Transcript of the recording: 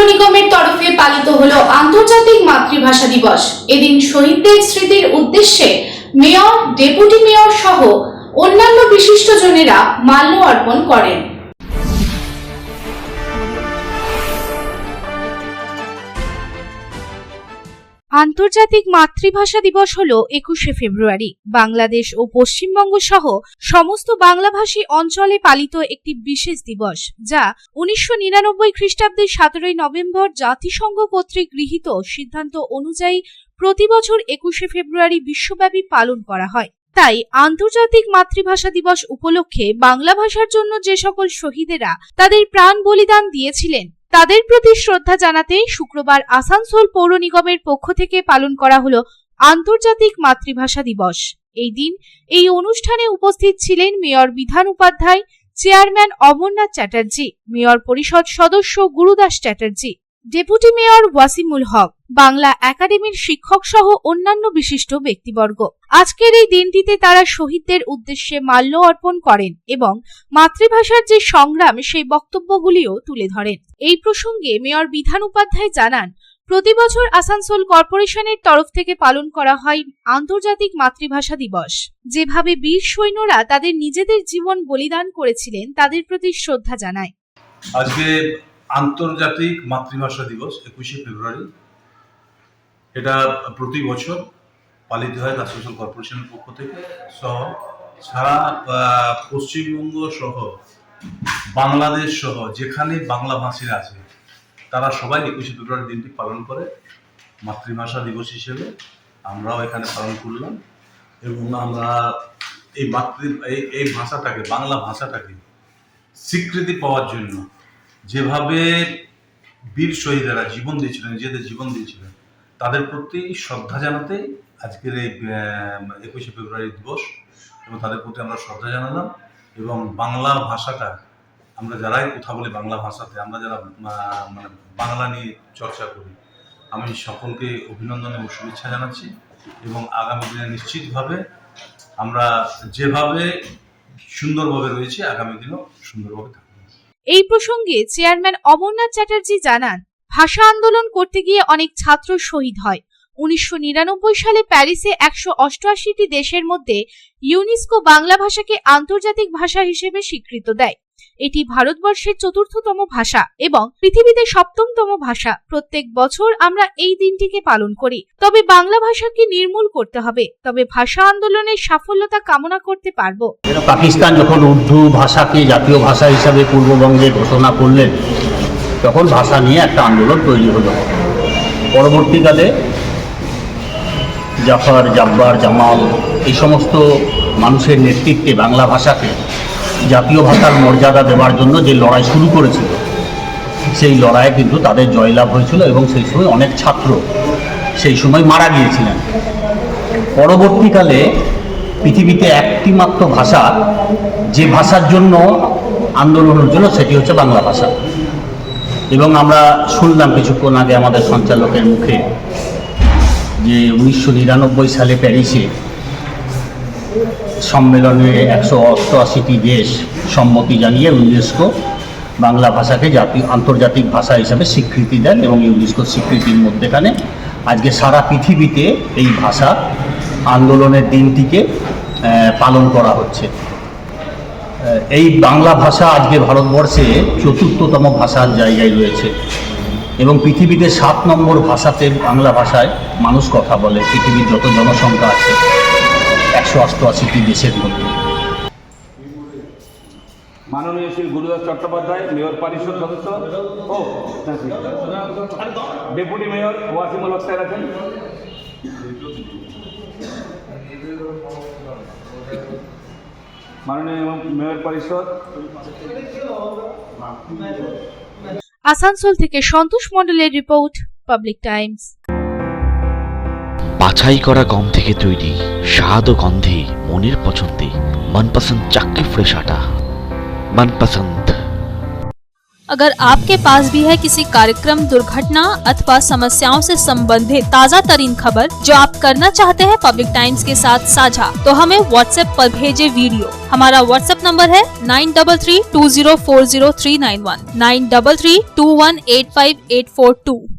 নিগমের তরফে পালিত হলো আন্তর্জাতিক মাতৃভাষা দিবস। এদিন শহীদদের স্মৃতির উদ্দেশ্যে মেয়র, ডেপুটি মেয়র সহ অন্যান্য বিশিষ্টজনেরা মাল্য অর্পণ করেন। আন্তর্জাতিক মাতৃভাষা দিবস হল 21শে ফেব্রুয়ারি। বাংলাদেশ ও পশ্চিমবঙ্গ সহ সমস্ত বাংলাভাষী অঞ্চলে পালিত একটি বিশেষ দিবস, যা 1999 খ্রিস্টাব্দের 17 নভেম্বর জাতিসংঘ কর্তৃক গৃহীত সিদ্ধান্ত অনুযায়ী প্রতি বছর 21শে ফেব্রুয়ারি বিশ্বব্যাপী পালন করা হয়। তাই আন্তর্জাতিক মাতৃভাষা দিবস উপলক্ষে বাংলা ভাষার জন্য যে সকল শহীদেরা তাদের প্রাণ বলিদান দিয়েছিলেন তাদের প্রতি শ্রদ্ধা জানাতে শুক্রবার আসানসোল পৌর নিগমের পক্ষ থেকে পালন করা হলো আন্তর্জাতিক মাতৃভাষা দিবস। এই দিন এই অনুষ্ঠানে উপস্থিত ছিলেন mayor Bidhan Upadhyay, chairman Amarnath Chatterjee, mayor পরিষদ সদস্য গুরুদাস চ্যাটার্জি, ডেপুটি মেয়র ওয়াসিমুল হক, বাংলা একাডেমির শিক্ষক সহ অন্যান্য বিশিষ্ট ব্যক্তিবর্গ। আজকের এই দিনটিতে তারা শহীদদের উদ্দেশ্যে মাল্য অর্পণ করেন এবং মাতৃভাষার যে সংগ্রাম সেই বক্তব্যগুলিও তুলে ধরেন। এই প্রসঙ্গে মেয়র বিধান উপাধ্যায় জানান, প্রতি বছর আসানসোল কর্পোরেশনের তরফ থেকে পালন করা হয় আন্তর্জাতিক মাতৃভাষা দিবস। যেভাবে বীর সৈন্যরা তাদের নিজেদের জীবন বলিদান করেছিলেন তাদের প্রতি শ্রদ্ধা জানায়। আজকে আন্তর্জাতিক মাতৃভাষা দিবস 21শে ফেব্রুয়ারি। এটা প্রতি বছর পালিত হয় আসানসোল কর্পোরেশনের পক্ষ থেকে সহ সারা পশ্চিমবঙ্গ সহ বাংলাদেশ সহ যেখানে বাংলা ভাষীরা আছে তারা সবাই 21শে ফেব্রুয়ারি দিনটি পালন করে মাতৃভাষা দিবস হিসেবে। আমরাও এখানে পালন করলাম এবং আমরা এই ভাষাটাকে, বাংলা ভাষাটাকে স্বীকৃতি পাওয়ার জন্য যেভাবে বীর শহীদেরা জীবন দিয়েছিলেন, নিজেদের জীবন দিয়েছিলেন, তাদের প্রতি শ্রদ্ধা জানাতে আজকের এই 21শে ফেব্রুয়ারি দিবস এবং তাদের প্রতি আমরা শ্রদ্ধা জানালাম। এবং বাংলা ভাষাটা আমরা যারাই কথা বলি বাংলা ভাষাতে, আমরা যারা মানে বাংলা নিয়ে চর্চা করি, আমি সকলকে অভিনন্দন এবং শুভেচ্ছা জানাচ্ছি এবং আগামী দিনে নিশ্চিতভাবে আমরা যেভাবে সুন্দরভাবে রয়েছে আগামী দিনেও সুন্দরভাবে থাকবো। এই প্রসঙ্গে চেয়ারম্যান অমরনাথ চ্যাটার্জি জানান, ভাষা আন্দোলন করতে গিয়ে অনেক ছাত্র শহীদ হয়। 1999 সালে প্যারিসে 188টি দেশের মধ্যে ইউনেস্কো বাংলা ভাষাকে আন্তর্জাতিক ভাষা হিসেবে স্বীকৃত দেয়। এটি ভারতবর্ষের 4র্থতম ভাষা এবং পৃথিবীতে 7ম ভাষা। প্রত্যেক বছর আমরা এই দিনটিকে পালন করি। তবে বাংলা ভাষাকে নির্মূল করতে হবে, তবে ভাষা আন্দোলনের সাফল্যতা কামনা করতে পারবো। পাকিস্তান যখন উর্দু ভাষাকে জাতীয় ভাষা হিসাবে পূর্ববঙ্গে ঘোষণা করলেন, তখন ভাষা নিয়ে একটা আন্দোলন তৈরি হলো। পরবর্তীকালে জাফর, জাব্বার, জামাল এই সমস্ত মানুষের নেতৃত্বে বাংলা ভাষাকে জাতীয় ভাষার মর্যাদা দেওয়ার জন্য যে লড়াই শুরু করেছিল, সেই লড়াইয়ে কিন্তু তাদের জয়লাভ হয়েছিল এবং সেই সময় অনেক ছাত্র সেই সময় মারা গিয়েছিলেন। পরবর্তীকালে পৃথিবীতে একটি মাত্র ভাষা, যে ভাষার জন্য আন্দোলন হয়েছিল, সেটি হচ্ছে বাংলা ভাষা। এবং আমরা শুনলাম কিছুক্ষণ আগে আমাদের সঞ্চালকের মুখে যে 1999 সালে প্যারিসে সম্মেলনে 188টি দেশ সম্মতি জানিয়ে ইউনেস্কো বাংলা ভাষাকে আন্তর্জাতিক ভাষা হিসাবে স্বীকৃতি দেন এবং ইউনেস্কো স্বীকৃতির মধ্যেখানে আজকে সারা পৃথিবীতে এই ভাষা আন্দোলনের দিনটিকে পালন করা হচ্ছে। এই বাংলা ভাষা আজকে ভারতবর্ষে 4র্থতম ভাষার জায়গায় রয়েছে এবং পৃথিবীতে 7 নম্বর ভাষাতে বাংলা ভাষায় মানুষ কথা বলে, পৃথিবীর যত জনসংখ্যা আছে 188টি দেশের মধ্যে। মাননীয় শ্রী গুরুদাস চট্টোপাধ্যায়, মেয়র পরিষদ সদস্য ও ডেপুটি মেয়র ওয়াসিমুল হক স্যার আছেন। মাননীয় মেয়র পরিষদ। আসানসোল থেকে সন্তোষ মণ্ডলের রিপোর্ট, পাবলিক টাইমস। বাছাই করা গম থেকে তৈরি স্বাদ ও গন্ধে মনের পছন্দে মনপসন্দ চাক্কি ফ্রেশ আটা, মনপসন্দ। अगर आपके पास भी है किसी कार्यक्रम, दुर्घटना अथवा समस्याओं से संबंधित ताज़ा तरीन खबर जो आप करना चाहते हैं पब्लिक टाइम्स के साथ साझा, तो हमें व्हाट्सएप पर भेजे वीडियो। हमारा व्हाट्सएप नंबर है 9332040391 9332185842।